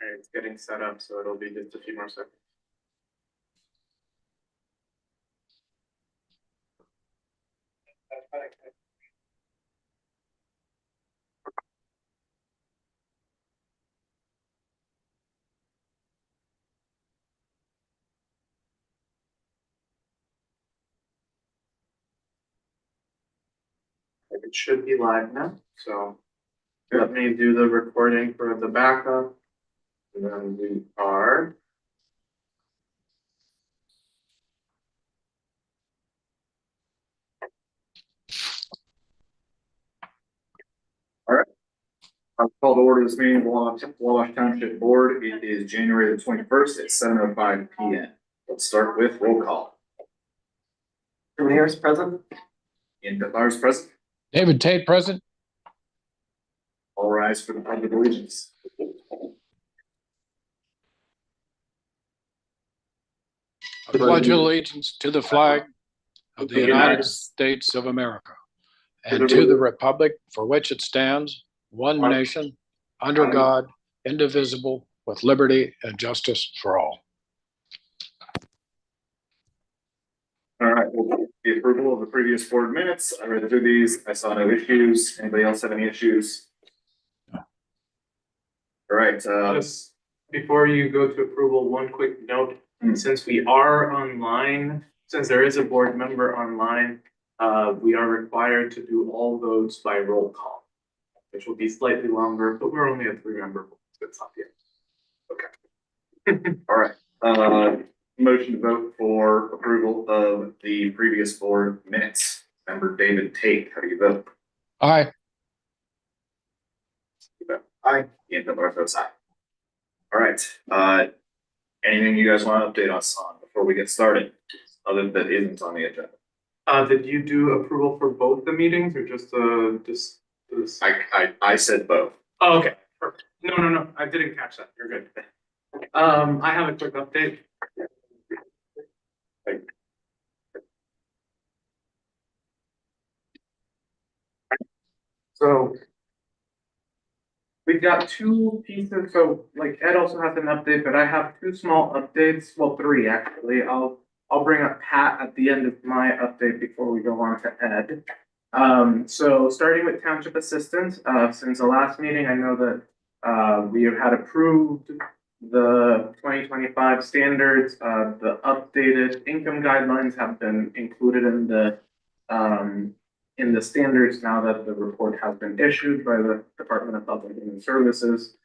right, it's getting set up, so it'll be just a few more seconds. It should be live now, so let me do the recording for the backup. And then we are. All right. I'll call to order this meeting of the Wabash Township Board. It is January the 21st at 7:05 p.m. Let's start with roll call. Everybody here is present. Ian Bitlar is present. David Tate present. All rise for the pledge of allegiance. I pledge allegiance to the flag of the United States of America and to the republic for which it stands, one nation, under God, indivisible, with liberty and justice for all. All right, well, the approval of the previous board minutes. I read through these. I saw no issues. Anybody else have any issues? All right. Just before you go to approval, one quick note. Since we are online, since there is a board member online, we are required to do all votes by roll call, which will be slightly longer, but we're only a 3-member board, so it's not yet. Okay. All right. Motion to vote for approval of the previous board minutes. Member David Tate, how do you vote? Aye. Aye. Ian Bitlar votes aye. All right. Anything you guys want to update us on before we get started, other than that isn't on the agenda? Did you do approval for both the meetings or just this? I said both. Oh, okay, perfect. No, I didn't catch that. You're good. I have a quick update. So we've got 2 pieces. So like Ed also has an update, but I have 2 small updates. Well, 3 actually. I'll bring up Pat at the end of my update before we go on to Ed. So starting with township assistance, since the last meeting, I know that we have had approved the 2025 standards. The updated income guidelines have been included in the standards now that the report has been issued by the Department of Health and Human Services.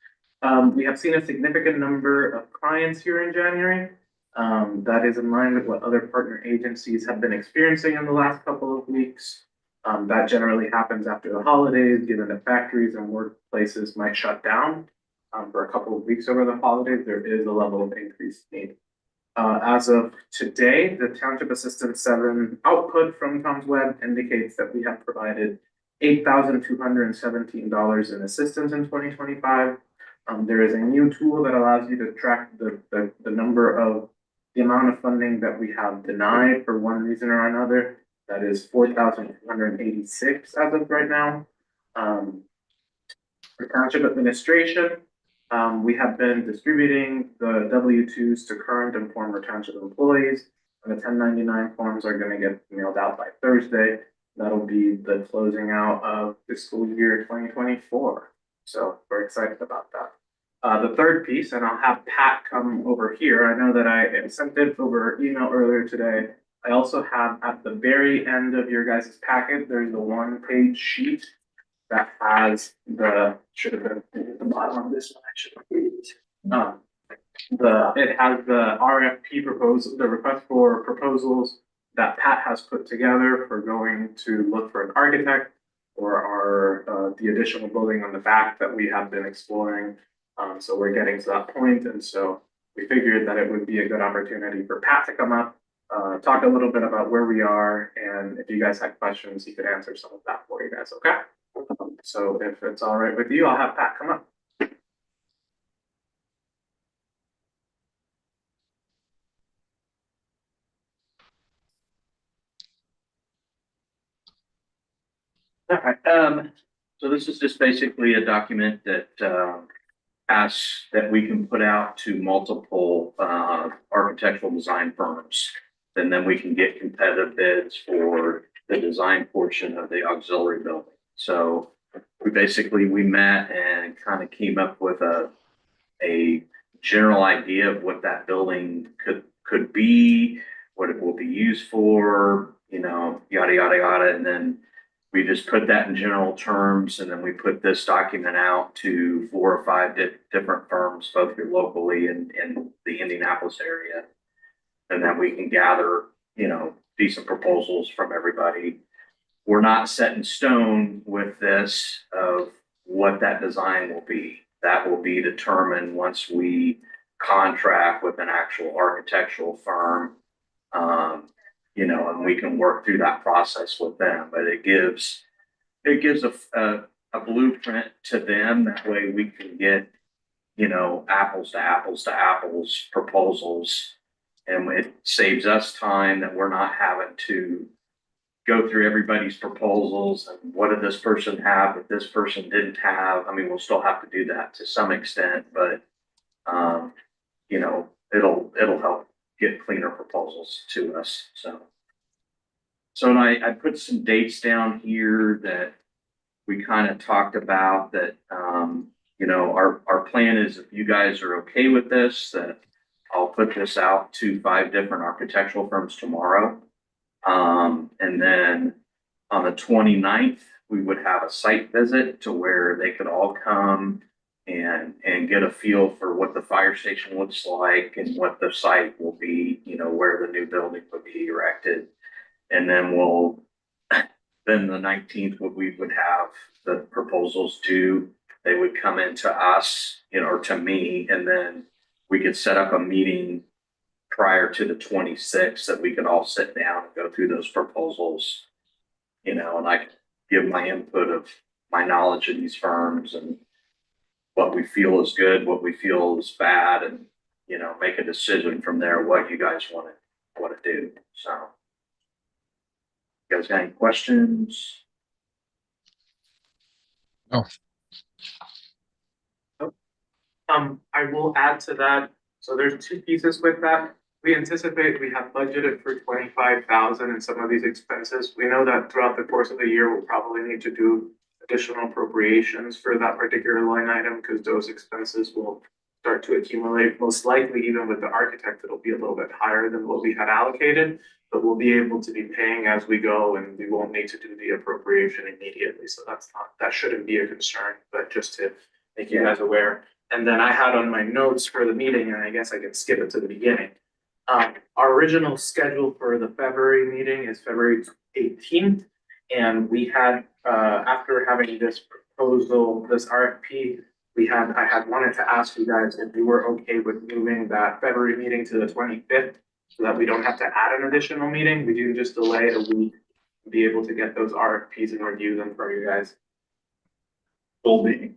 We have seen a significant number of clients here in January. That is in line with what other partner agencies have been experiencing in the last couple of weeks. That generally happens after the holidays, given that factories and workplaces might shut down for a couple of weeks over the holidays. There is a level of increased need. As of today, the Township Assistance 7 output from Tom's Web indicates that we have provided $8,217 in assistance in 2025. There is a new tool that allows you to track the amount of funding that we have denied for one reason or another. That is 4,286 as of right now. For Township Administration, we have been distributing the W-2s to current and former township employees, and the 1099 forms are going to get mailed out by Thursday. That'll be the closing out of fiscal year 2024. So we're excited about that. The third piece, and I'll have Pat come over here. I know that I sent it over email earlier today. I also have at the very end of your guys' packet, there's the 1-page sheet that has should have been at the bottom of this one. I should have it has the RFP proposal, the request for proposals that Pat has put together for going to look for an architect for our the additional building on the back that we have been exploring. So we're getting to that point, and so we figured that it would be a good opportunity for Pat to come up, talk a little bit about where we are, and if you guys had questions, he could answer some of that for you guys. Okay. So if it's all right with you, I'll have Pat come up. All right. So this is just basically a document that asks that we can put out to multiple architectural design firms. And then we can get competitive bids for the design portion of the auxiliary building. So we met and kind of came up with a general idea of what that building could be, what it will be used for, yada, yada, yada. And then we just put that in general terms, and then we put this document out to 4 or 5 different firms, both here locally and in the Indianapolis area. And then we can gather, decent proposals from everybody. We're not set in stone with this of what that design will be. That will be determined once we contract with an actual architectural firm. And we can work through that process with them, but it gives a blueprint to them. That way we can get, apples to apples proposals. And it saves us time that we're not having to go through everybody's proposals and what did this person have that this person didn't have. I mean, we'll still have to do that to some extent, but it'll help get cleaner proposals to us. So I put some dates down here that we kind of talked about that, our plan is, if you guys are okay with this, that I'll put this out to 5 different architectural firms tomorrow. And then on the 29th, we would have a site visit to where they could all come and get a feel for what the fire station looks like and what the site will be, where the new building would be erected. And then then the 19th, we would have the proposals due. They would come into us, or to me, and then we could set up a meeting prior to the 26th that we could all sit down and go through those proposals, and I could give my input of my knowledge of these firms and what we feel is good, what we feel is bad, and, make a decision from there, what you guys want to do. So, you guys got any questions? No. I will add to that. So there's 2 pieces with that. We anticipate we have budgeted for 25,000 in some of these expenses. We know that throughout the course of the year, we'll probably need to do additional appropriations for that particular line item because those expenses will start to accumulate. Most likely, even with the architect, it'll be a little bit higher than what we had allocated, but we'll be able to be paying as we go, and we won't need to do the appropriation immediately. So that shouldn't be a concern, but just to make you guys aware. And then I had on my notes for the meeting, and I guess I can skip it to the beginning. Our original schedule for the February meeting is February 18th. And we had, after having this proposal, this RFP, I had wanted to ask you guys if you were okay with moving that February meeting to the 25th so that we don't have to add an additional meeting. We do just delay it a week to be able to get those RFPs and review them for you guys. Goal being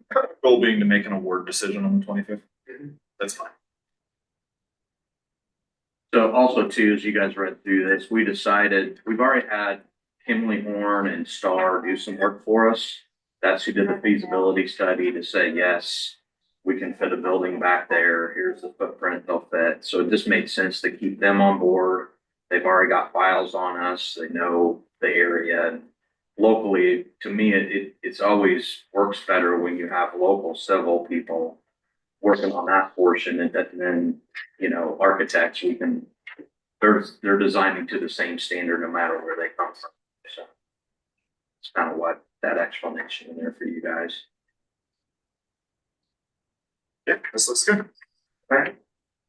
to make an award decision on the 25th. That's fine. So also too, as you guys read through this, we decided, we've already had Kimley Horn and Star do some work for us. That's who did the feasibility study to say, yes, we can fit a building back there. Here's the footprint they'll fit. So it just made sense to keep them on board. They've already got files on us. They know the area. And locally, to me, it's always works better when you have local civil people working on that portion, and then, architects, they're designing to the same standard no matter where they come from. So it's kind of what that explanation in there for you guys. Yeah, this looks good. All right.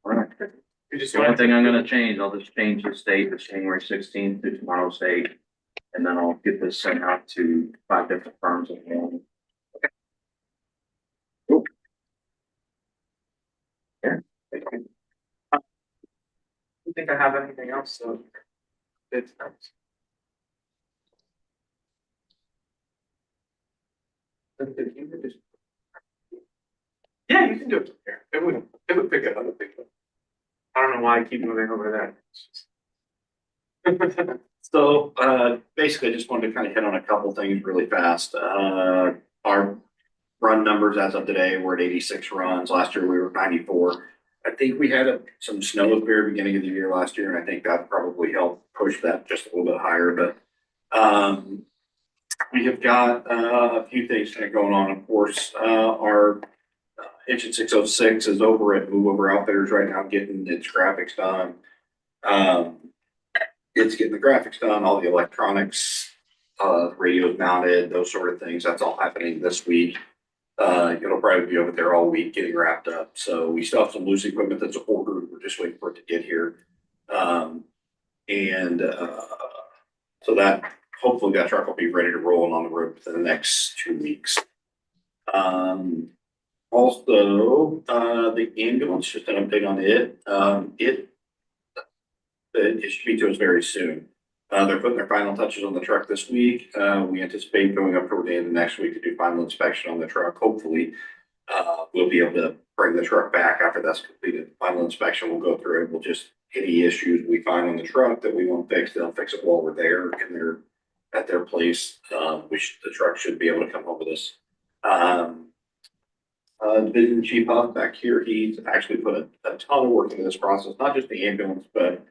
The only thing I'm gonna change, I'll just change the date to January 16th to tomorrow's date, and then I'll get this sent out to 5 different firms in the morning. Okay. Cool. Yeah. Thank you. I don't think I have anything else, so it's nice. Yeah, you can do it from here. It would pick it up. I don't know why I keep moving over there. So basically, I just wanted to kind of hit on a couple things really fast. Our run numbers as of today, we're at 86 runs. Last year we were 94. I think we had some snow at the very beginning of the year last year, and I think that probably helped push that just a little bit higher. But we have got a few things kind of going on. Of course, our Engine 606 is over at Move Over Outfitters right now, getting its graphics done. It's getting the graphics done, all the electronics, radios mounted, those sort of things. That's all happening this week. It'll probably be over there all week getting wrapped up. So we still have some loose equipment that's ordered. We're just waiting for it to get here. So that hopefully that truck will be ready to roll and on the road within the next 2 weeks. Also, the ambulance, just an update on it. It should be to us very soon. They're putting their final touches on the truck this week. We anticipate going up toward the end of next week to do final inspection on the truck. Hopefully, we'll be able to bring the truck back after that's completed. Final inspection, we'll go through it. We'll just, any issues we find on the truck that we won't fix, they'll fix it while we're there and they're at their place. The truck should be able to come home with us. Division Chief Huff back here, he's actually put a ton of work into this process, not just the ambulance, but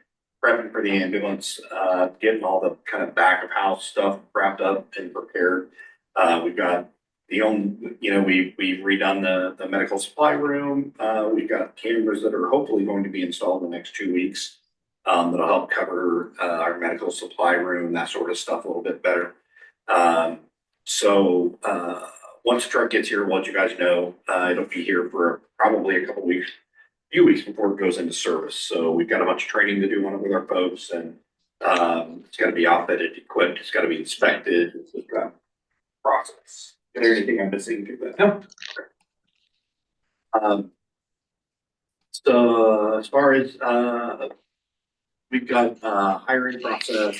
prepping for the ambulance, getting all the kind of back of house stuff wrapped up and prepared. We've got we've redone the medical supply room. We've got cameras that are hopefully going to be installed in the next 2 weeks. That'll help cover our medical supply room, that sort of stuff a little bit better. Once the truck gets here, we'll let you guys know. It'll be here for probably a few weeks before it goes into service. So we've got a bunch of training to do on it with our folks, and it's got to be outfitted, equipped. It's got to be inspected. It's a process. Is there anything I'm missing to that? No. So as far as we've got hiring process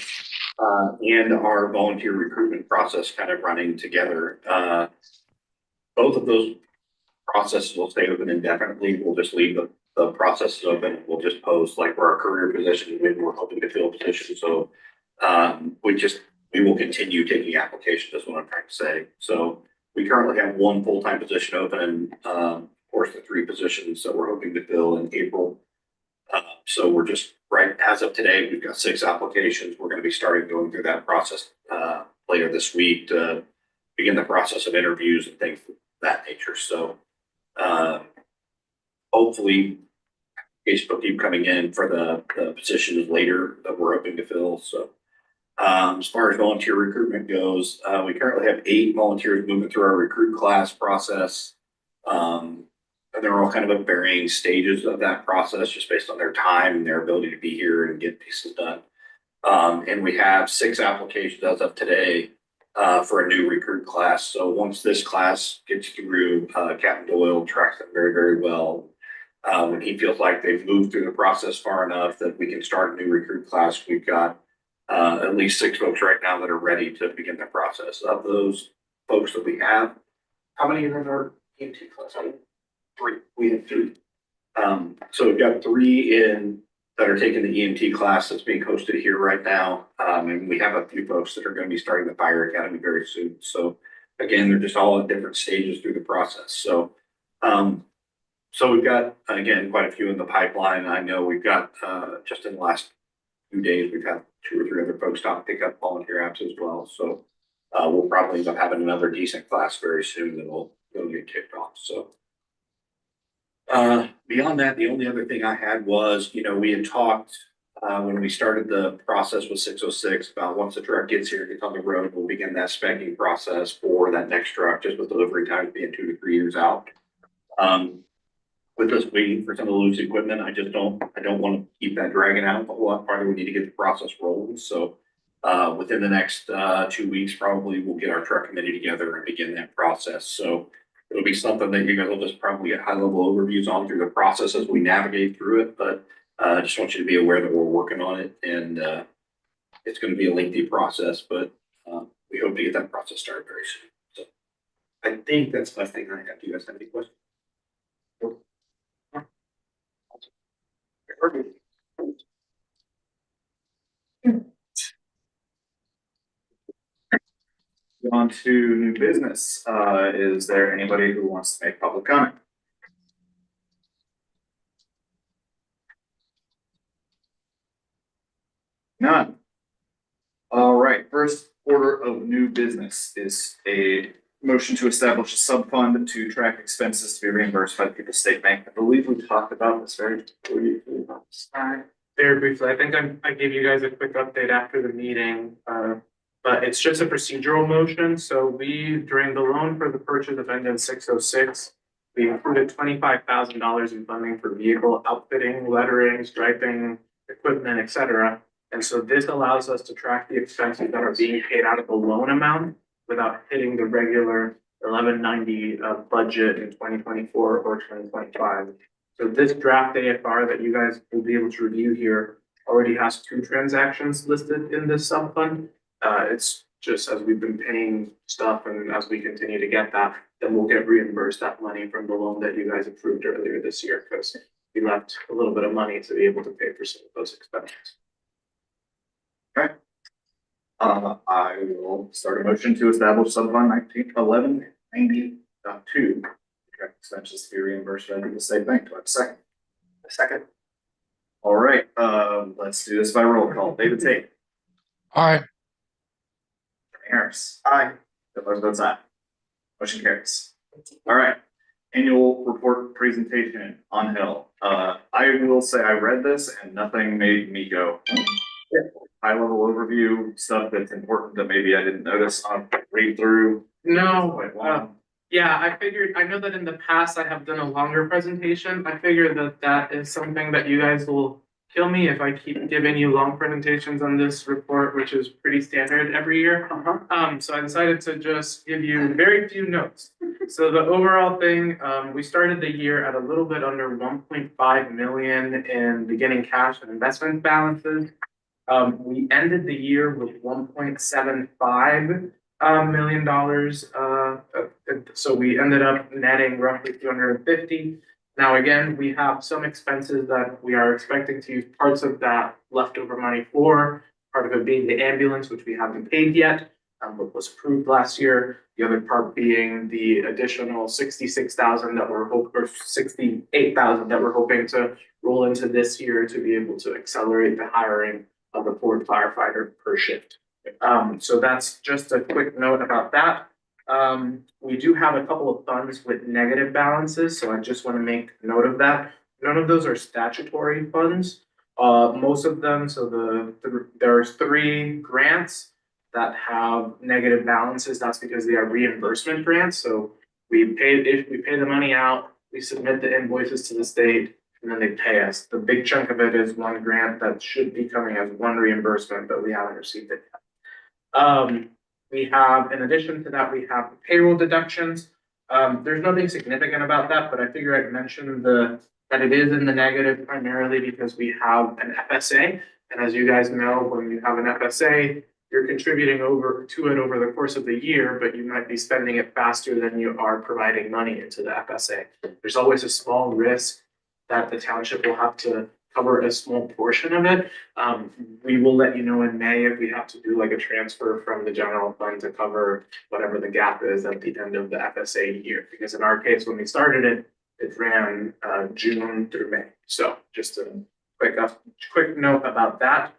and our volunteer recruitment process kind of running together. Both of those processes will stay open indefinitely. We'll just leave the processes open. We'll just post like for our career positions, maybe we're hoping to fill positions. So we will continue taking applications, is what I'm trying to say. So we currently have one full-time position open, and of course the 3 positions that we're hoping to fill in April. So we're just right as of today, we've got 6 applications. We're going to be starting going through that process later this week to begin the process of interviews and things of that nature. So hopefully applications will keep coming in for the positions later that we're hoping to fill. So as far as volunteer recruitment goes, we currently have 8 volunteers moving through our recruit class process. And they're all kind of at varying stages of that process just based on their time and their ability to be here and get pieces done. And we have 6 applications as of today for a new recruit class. So once this class gets through, Captain Doyle tracks them very, very well. When he feels like they've moved through the process far enough that we can start a new recruit class, we've got at least 6 folks right now that are ready to begin the process. Of those folks that we have, how many are in our EMT class? 3. We have 3. So we've got 3 in that are taking the EMT class that's being hosted here right now. And we have a few folks that are going to be starting the fire academy very soon. So again, they're just all at different stages through the process. So we've got, again, quite a few in the pipeline. I know we've got, just in the last few days, we've had 2 or 3 other folks stop pick up volunteer apps as well. So we'll probably end up having another decent class very soon that will get kicked off. So beyond that, the only other thing I had was, we had talked when we started the process with 606 about once the truck gets here, gets on the road, we'll begin that specking process for that next truck, just with delivery times being 2 to 3 years out. With us waiting for some of the loose equipment, I don't want to keep that dragging out a lot farther. We need to get the process rolling. So within the next 2 weeks, probably we'll get our truck committee together and begin that process. So it'll be something that you guys will just probably get high level overviews on through the process as we navigate through it. But I just want you to be aware that we're working on it, and it's going to be a lengthy process, but we hope to get that process started very soon. So I think that's the last thing I have. Do you guys have any questions? on to new business. Is there anybody who wants to make public comment? None. All right, first order of new business is a motion to establish a sub-fund to track expenses to be reimbursed by the People's State Bank. I believe we talked about this very briefly. Very briefly, I think I gave you guys a quick update after the meeting, but it's just a procedural motion. So we, during the loan for the purchase of engine 606, we included $25,000 in funding for vehicle outfitting, lettering, striping, equipment, et cetera. And so this allows us to track the expenses that are being paid out of the loan amount without hitting the regular 1190 budget in 2024 or 2025. So this draft AFR that you guys will be able to review here already has 2 transactions listed in this sub fund. It's just as we've been paying stuff and as we continue to get that, then we'll get reimbursed that money from the loan that you guys approved earlier this year because we left a little bit of money to be able to pay for some of those expenses. Okay. I will start a motion to establish sub-fund 1190.2. Track expenses to be reimbursed by the State Bank. Do I have a second? A second. All right, let's do this by roll call. David Tate. Aye. Jeremy Harris. Aye. Bill Rose votes aye. Motion carries. All right, annual report presentation on Hill. I will say I read this and nothing made me go. High level overview, stuff that's important that maybe I didn't notice on read through. No, Quite long. yeah, I know that in the past I have done a longer presentation. I figure that that is something that you guys will kill me if I keep giving you long presentations on this report, which is pretty standard every year. So I decided to just give you very few notes. So the overall thing, we started the year at a little bit under 1.5 million in beginning cash and investment balances. We ended the year with $1.75 million. So we ended up netting roughly 250. Now, again, we have some expenses that we are expecting to use parts of that leftover money for, part of it being the ambulance, which we haven't paid yet, but was approved last year. The other part being the additional 66,000 that we're hoping, or 68,000 that we're hoping to roll into this year to be able to accelerate the hiring of a 4th firefighter per shift. So that's just a quick note about that. We do have a couple of funds with negative balances, so I just want to make note of that. None of those are statutory funds. Most of them, so there's 3 grants that have negative balances. That's because they are reimbursement grants. So if we pay the money out, we submit the invoices to the state, and then they pay us. The big chunk of it is 1 grant that should be coming as 1 reimbursement, but we haven't received it yet. We have, in addition to that, we have payroll deductions. There's nothing significant about that, but I figure I'd mention that it is in the negative primarily because we have an FSA. And as you guys know, when you have an FSA, you're contributing over to it over the course of the year, but you might be spending it faster than you are providing money into the FSA. There's always a small risk that the township will have to cover a small portion of it. We will let you know in May if we have to do like a transfer from the general fund to cover whatever the gap is at the end of the FSA year. Because in our case, when we started it, it ran June through May. So just a quick note about that.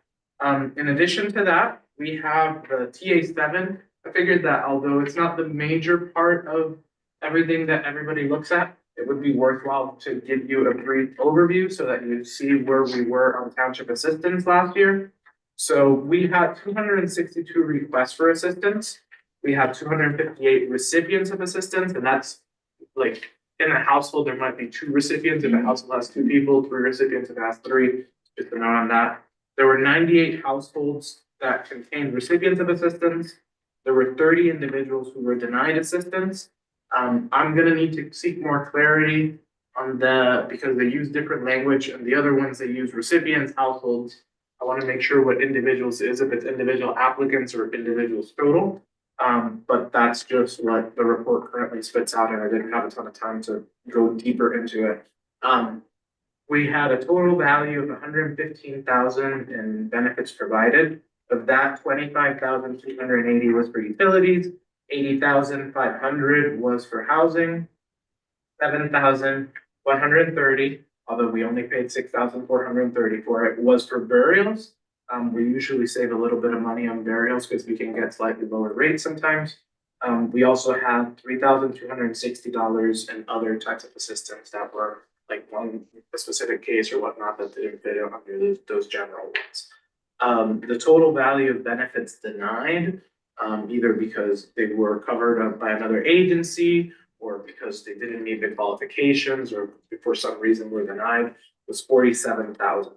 In addition to that, we have the TA7. I figured that although it's not the major part of everything that everybody looks at, it would be worthwhile to give you a brief overview so that you see where we were on township assistance last year. So we had 262 requests for assistance. We had 258 recipients of assistance, and that's like in a household, there might be 2 recipients. If a household has 2 people, 3 recipients, if it has 3, just a note on that. There were 98 households that contained recipients of assistance. There were 30 individuals who were denied assistance. I'm gonna need to seek more clarity on because they use different language, and the other ones they use recipients, households. I want to make sure what individuals is, if it's individual applicants or individuals total. But that's just what the report currently spits out, and I didn't have a ton of time to go deeper into it. We had a total value of 115,000 in benefits provided. Of that, 25,380 was for utilities, 80,500 was for housing. 7,130, although we only paid 6,430 for it, was for burials. We usually save a little bit of money on burials because we can get slightly lower rates sometimes. We also have $3,260 in other types of assistance that were like a specific case or whatnot that didn't fit under those general ones. The total value of benefits denied, either because they were covered by another agency or because they didn't meet the qualifications or for some reason were denied, was $47,000.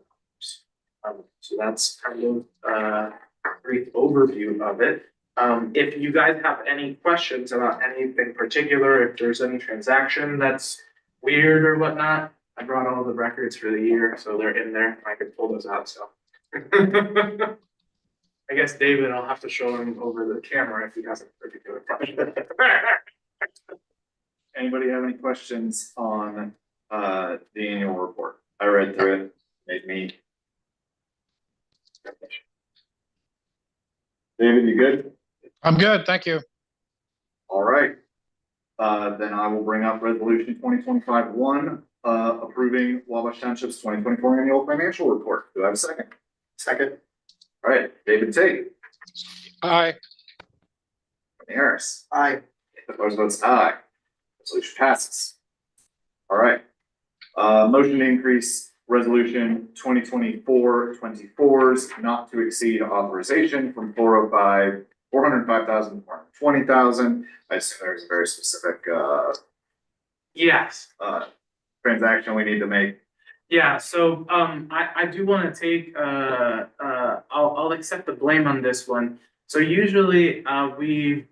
So that's kind of a brief overview of it. If you guys have any questions about anything particular, if there's any transaction that's weird or whatnot, I brought all the records for the year, so they're in there. I could pull those out, so. I guess David, I'll have to show him over the camera if he has a particular question. Anybody have any questions on the annual report? I read through it, made me. David, you good? I'm good, thank you. All right. Then I will bring up resolution 2025-1, approving Wabash Township's 2024 annual financial report. Do I have a second? Second. All right, David Tate, Aye. Brittany Harris, Aye. opposed votes aye. Resolution passes. All right. Motion to increase resolution 2024-24's not to exceed authorization from 405,000 to 420,000. I assume there's a very specific Yes. transaction we need to make. Yeah, so I do want to take I'll accept the blame on this one. So usually we've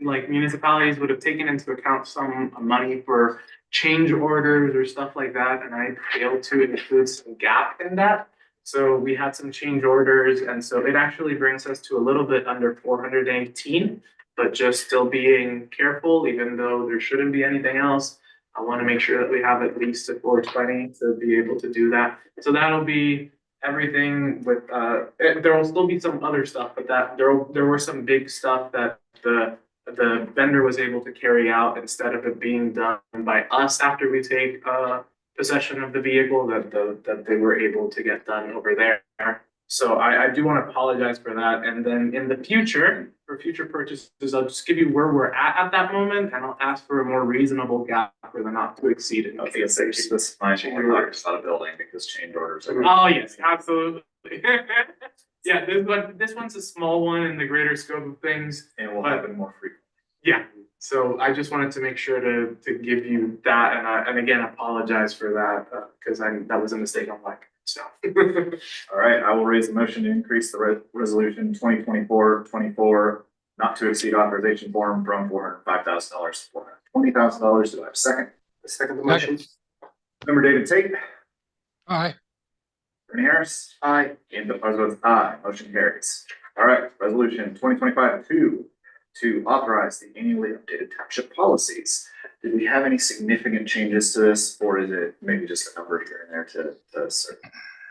like municipalities would have taken into account some money for change orders or stuff like that, and I failed to include some gap in that. So we had some change orders, and so it actually brings us to a little bit under 418, but just still being careful, even though there shouldn't be anything else. I want to make sure that we have at least a 420 to be able to do that. So that'll be everything with, there will still be some other stuff, but there were some big stuff that the vendor was able to carry out instead of it being done by us after we take, possession of the vehicle that they were able to get done over there. So I do want to apologize for that. And then in the future, for future purchases, I'll just give you where we're at that moment, and I'll ask for a more reasonable gap for the not to exceed in I was gonna say, case. keep this in mind, change orders, not a building, because change orders are. Oh, yes, absolutely. Yeah, this one's a small one in the greater scope of things. And will happen more frequently. Yeah, so I just wanted to make sure to give you that, and again, apologize for that, because that was a mistake on my part, so. All right, I will raise a motion to increase the resolution 2024-24 not to exceed authorization form from $405,000 to $420,000. Do I have a second? Second the motion. Member David Tate, Aye. Brittany Harris, Aye. and the opposed votes aye. Motion carries. All right, resolution 2025-2 to authorize the annually updated township policies. Did we have any significant changes to this, or is it maybe just a number here and there to serve?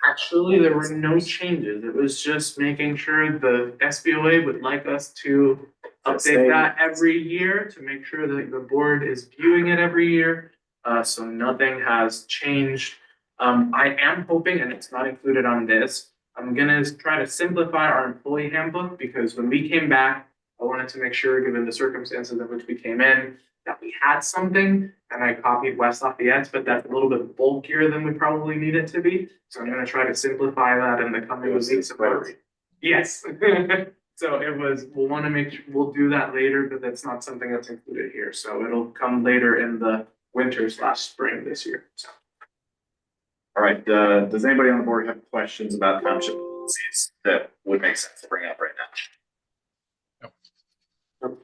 Actually, there were no changes. It was just making sure the SBOA would like us to update that every year to make sure that the board is viewing it every year. So nothing has changed. I am hoping, and it's not included on this, I'm gonna try to simplify our employee handbook, because when we came back, I wanted to make sure, given the circumstances in which we came in, that we had something, and I copied West Lafayette's, but that's a little bit bulkier than we probably need it to be. So I'm gonna try to simplify that in the coming weeks. Yes. So we'll want to make sure, we'll do that later, but that's not something that's included here. So it'll come later in the winter/spring this year, so. All right, does anybody on the board have questions about township policies that would make sense to bring up right now? No.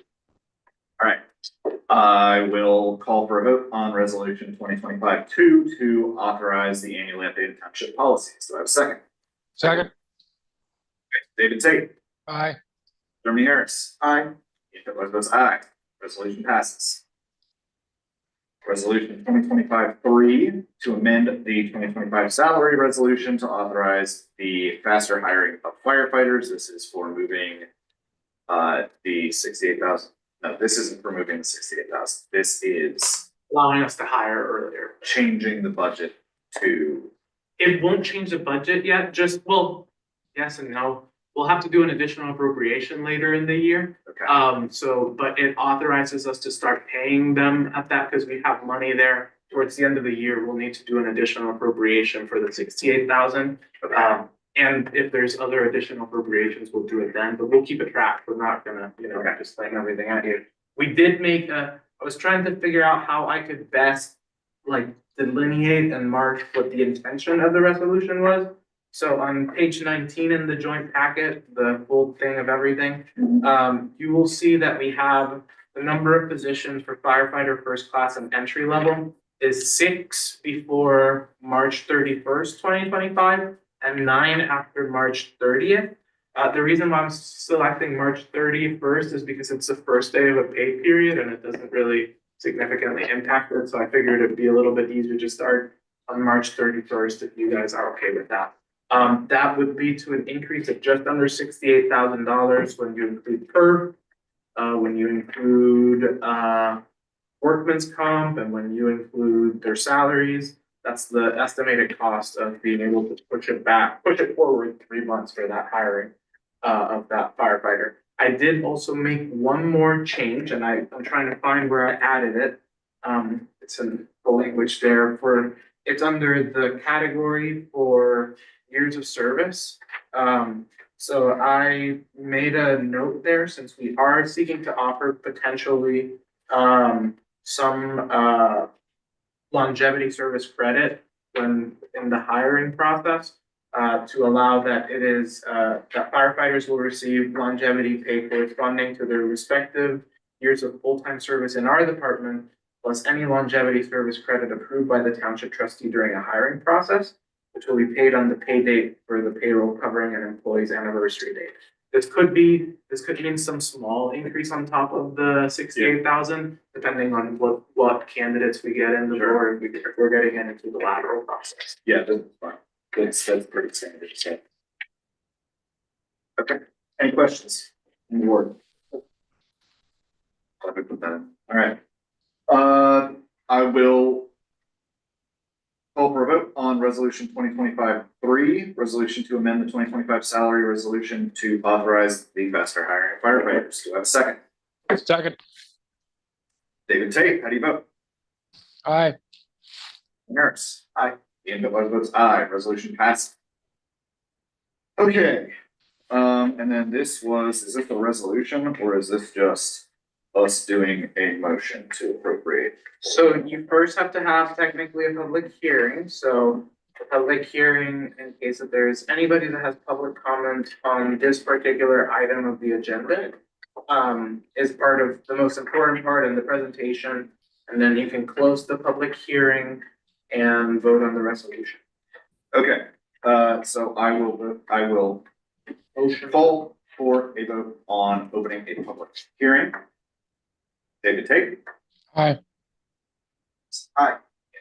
All right, I will call for a vote on resolution 2025-2 to authorize the annually updated township policies. Do I have a second? Second. David Tate, Aye. Jeremy Harris, Aye. Ethan votes aye. Resolution passes. Resolution 2025-3 to amend the 2025 salary resolution to authorize the faster hiring of firefighters. This is for moving the 68,000. No, this isn't removing the 68,000. This is allowing us to hire earlier. changing the budget to, It won't change the budget yet, just, well, yes and no. We'll have to do an additional appropriation later in the year. okay, But it authorizes us to start paying them at that because we have money there. Towards the end of the year, we'll need to do an additional appropriation for the 68,000. And if there's other additional appropriations, we'll do it then, but we'll keep a track. We're not gonna, just sling everything at you. We did make I was trying to figure out how I could best like delineate and mark what the intention of the resolution was. So on page 19 in the joint packet, the full thing of everything, you will see that we have the number of positions for firefighter first class and entry level is 6 before March 31st, 2025, and 9 after March 30th. The reason why I'm selecting March 31st is because it's the first day of a pay period and it doesn't really significantly impact it. So I figured it'd be a little bit easier to start on March 31st if you guys are okay with that. That would lead to an increase of just under $68,000 when you include PERF, when you include workman's comp, and when you include their salaries. That's the estimated cost of being able to push it forward 3 months for that hiring of that firefighter. I did also make one more change, and I'm trying to find where I added it. It's in the language there it's under the category for years of service. So I made a note there since we are seeking to offer potentially some longevity service credit when in the hiring process to allow that that firefighters will receive longevity pay corresponding to their respective years of full-time service in our department, plus any longevity service credit approved by the township trustee during a hiring process, which will be paid on the pay date for the payroll covering an employee's anniversary date. This could mean some small increase on top of the 68,000, depending on what candidates we get in the door, if we're getting into the lateral process. yeah, that's fine. That's pretty standard. So. Okay, any questions? Any more? Let me put that in. All right. I will call for a vote on resolution 2025-3, resolution to amend the 2025 salary resolution to authorize the faster hiring of firefighters. Do I have a second? Second. David Tate, how do you vote? Aye. Harris. Aye. Ian Bitler votes aye. Resolution passed. Okay. And then is this a resolution or is this just us doing a motion to appropriate? So you first have to have technically a public hearing. So a public hearing in case that there's anybody that has public comment on this particular item of the agenda is part of the most important part in the presentation. And then you can close the public hearing and vote on the resolution. Okay, so I will Motion. call for a vote on opening a public hearing. David Tate? Aye. Aye.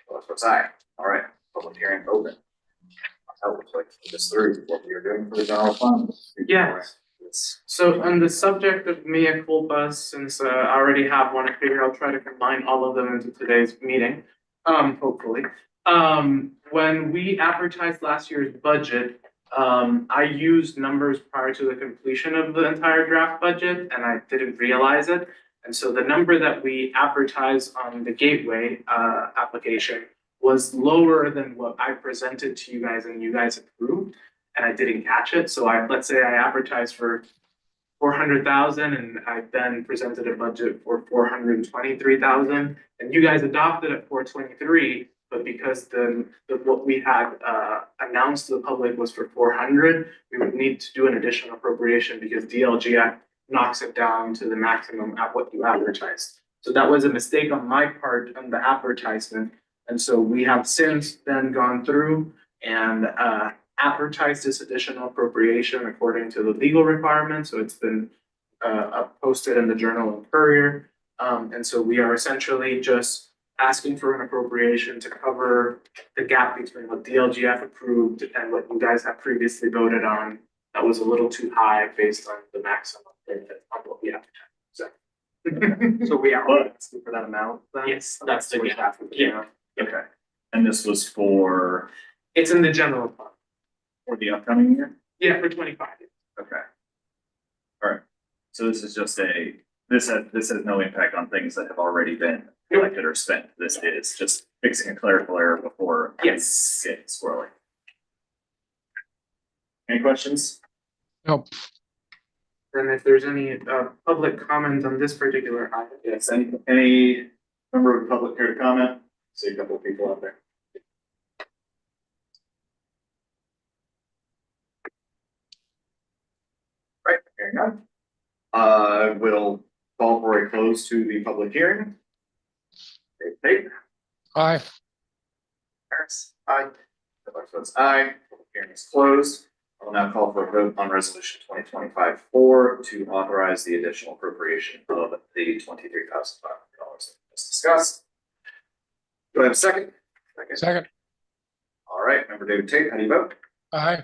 What's aye? All right, public hearing open. That looks like just through what we are doing for the general fund. Yes. So on the subject of mea culpa, since I already have one, I figure I'll try to combine all of them into today's meeting, hopefully. When we advertised last year's budget, I used numbers prior to the completion of the entire draft budget and I didn't realize it. And so the number that we advertised on the gateway application was lower than what I presented to you guys and you guys approved. And I didn't catch it. So let's say I advertised for 400,000 and I then presented a budget for 423,000 and you guys adopted at 423, but because what we had announced to the public was for 400, we would need to do an additional appropriation because DLGF knocks it down to the maximum at what you advertised. So that was a mistake on my part on the advertisement. And so we have since then gone through and advertised this additional appropriation according to the legal requirements. So it's been posted in the Journal and Courier. And so we are essentially just asking for an appropriation to cover the gap between what DLGF approved and what you guys have previously voted on. That was a little too high based on the maximum Yeah. So. So we are What? asking for that amount then? Yes, that's the, what yeah. we're asking for. Yeah. Okay. And this was for It's in the general fund. the upcoming year? Yeah, for 25. Okay. All right. So this is just this has no impact on things that have already been collected or spent. This is just fixing a clerical error before. Yes. Getting squirrely. Any questions? Nope. Then if there's any public comment on this particular item. Yes, any member of the public care to comment? See a couple of people out there. Right, hearing none. We'll call for a close to the public hearing. Dave, Aye. Harris, aye. Phillips votes aye. Public hearing is closed. I'll now call for a vote on resolution 2025-4 to authorize the additional appropriation of the $23,500 as discussed. Do I have a second? Second. All right, member David Tate, how do you vote? Aye.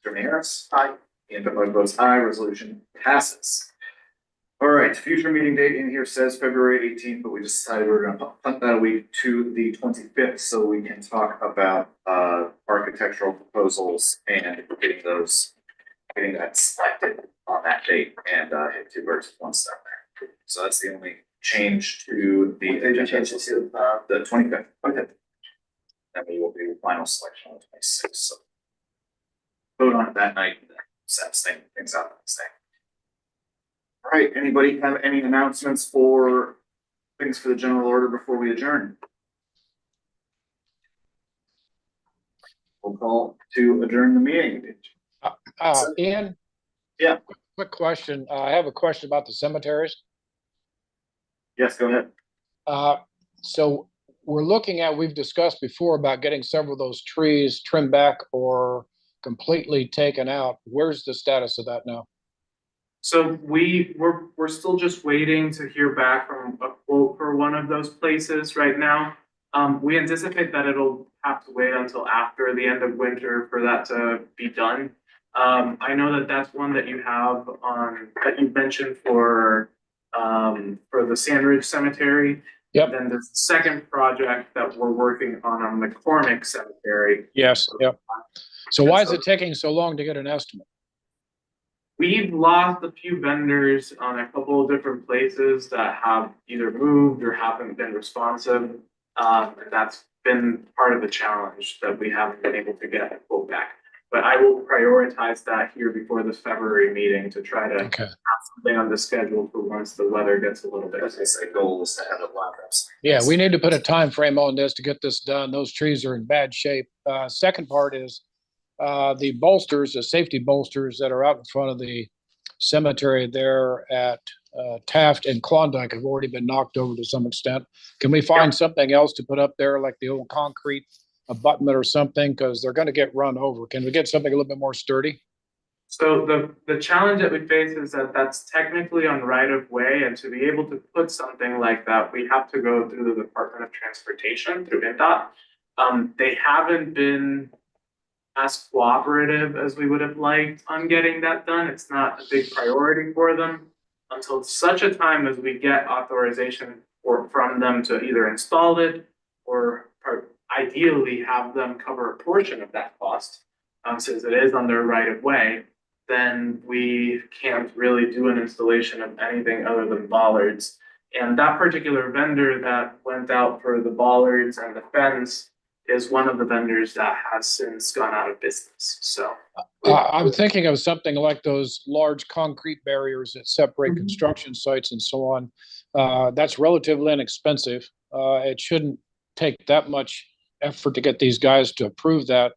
Jeremy Harris? Aye. Ian Butler votes aye, resolution passes. All right, future meeting date in here says February 18th, but we just decided we were gonna punt that a week to the 25th so we can talk about architectural proposals and getting that selected on that date and hit two birds with one stone there. So that's the only change to the What did you change it to? the 25th. Okay. Then we will do final selection on the 26th. So vote on it that night and then set things out the next day. All right, anybody have any announcements for things for the general order before we adjourn? We'll call to adjourn the meeting. Ian? Yeah. Quick question. I have a question about the cemeteries. Yes, go ahead. So we've discussed before about getting several of those trees trimmed back or completely taken out. Where's the status of that now? So we're still just waiting to hear back from a quote for one of those places right now. We anticipate that it'll have to wait until after the end of winter for that to be done. I know that that's one that you have that you mentioned for the Sandridge Cemetery. Yep. Then the second project that we're working on McCormick Cemetery. Yes, yep. So why is it taking so long to get an estimate? We've lost a few vendors on a couple of different places that have either moved or haven't been responsive. And that's been part of the challenge that we haven't been able to get a quote back. But I will prioritize that here before this February meeting to try to have something on the schedule for once the weather gets a little bit. As I say, goal is to have it lined up. Yeah, we need to put a time frame on this to get this done. Those trees are in bad shape. Second part is the bolsters, the safety bolsters that are out in front of the cemetery there at Taft and Klondike have already been knocked over to some extent. Can we find something else to put up there, like the old concrete abutment or something? Because they're going to get run over. Can we get something a little bit more sturdy? So the challenge that we face is that that's technically on right of way, and to be able to put something like that, we have to go through the Department of Transportation, through INDOT. They haven't been as cooperative as we would have liked on getting that done. It's not a big priority for them until such a time as we get authorization from them to either install it or ideally have them cover a portion of that cost, since it is on their right of way. Then we can't really do an installation of anything other than bollards. And that particular vendor that went out for the bollards and the fence is one of the vendors that has since gone out of business. So I'm thinking of something like those large concrete barriers that separate construction sites and so on. That's relatively inexpensive. It shouldn't take that much effort to get these guys to approve that.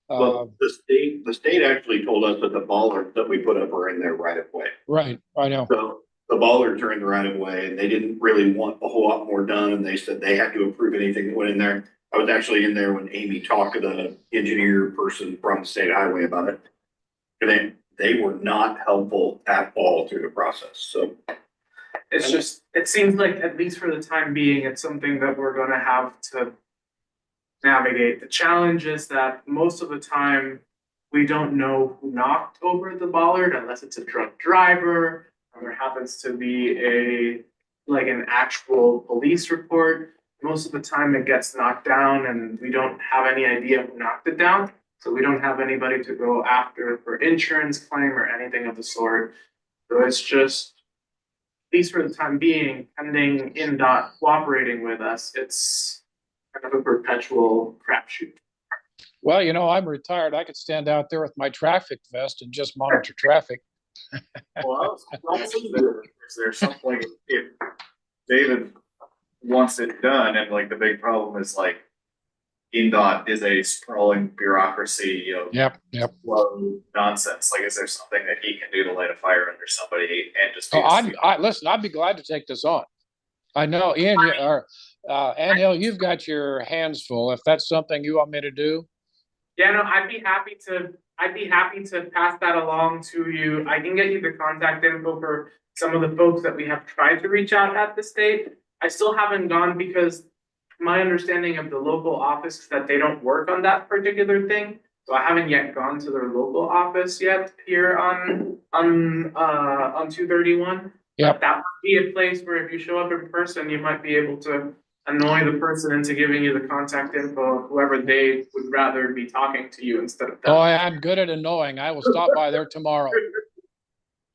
Well, the state actually told us that the bollards that we put up are in their right of way. Right, I know. So the bollards are in the right of way, and they didn't really want a whole lot more done, and they said they had to approve anything that went in there. I was actually in there when Amy talked to the engineer person from the state highway about it. And they were not helpful at all through the process, so. it's just, it seems like, at least for the time being, it's something that we're gonna have to navigate. The challenge is that most of the time, we don't know who knocked over the bollard unless it's a drunk driver, or there happens to be an actual police report. Most of the time it gets knocked down and we don't have any idea who knocked it down. So we don't have anybody to go after for insurance claim or anything of the sort. So it's just, at least for the time being, pending NDOT cooperating with us, it's kind of a perpetual crapshoot. Well, you know, I'm retired. I could stand out there with my traffic vest and just monitor traffic. Well, is there something like if David wants it done and like the big problem is like NDOT is a sprawling bureaucracy of Yep. slow nonsense. Like, is there something that he can do to light a fire under somebody and just? Oh, listen, I'd be glad to take this on. I know, Ian, Anil, you've got your hands full. If that's something you want me to do. Yeah, no, I'd be happy to pass that along to you. I can get you the contact info for some of the folks that we have tried to reach out at the state. I still haven't gone because my understanding of the local office is that they don't work on that particular thing. So I haven't yet gone to their local office yet here on 231. Yep. That might be a place where if you show up in person, you might be able to annoy the person into giving you the contact info of whoever they would rather be talking to you instead of them. Oh, I'm good at annoying. I will stop by there tomorrow.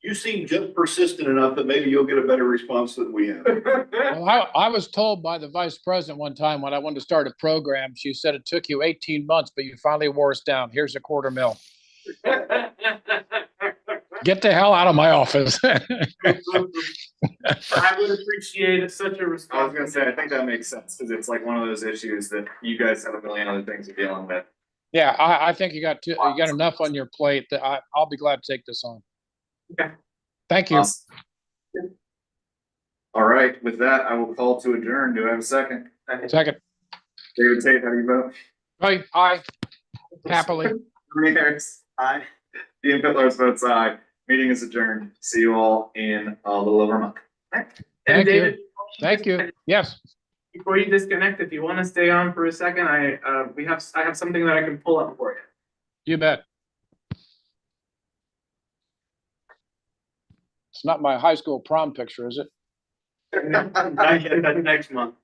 You seem just persistent enough that maybe you'll get a better response than we have. Well, I was told by the vice president one time when I wanted to start a program, she said it took you 18 months, but you finally wore us down. Here's $250,000. Get the hell out of my office. I would appreciate such a response. I was gonna say, I think that makes sense because it's like one of those issues that you guys have a million other things you're dealing with. Yeah, I think you got enough on your plate that I'll be glad to take this on. Okay. Thank you. Awesome. All right, with that, I will call to adjourn. Do I have a second? Second. David Tate, how do you vote? Aye. Happily. Ernie Harris. Aye. Ian Pitlar's votes aye. Meeting is adjourned. See you all in a little over a month. Thank And David, Thank you. Yes. before you disconnect, if you want to stay on for a second, I have something that I can pull up for you. You bet. It's not my high school prom picture, is it? Not yet, that's next month.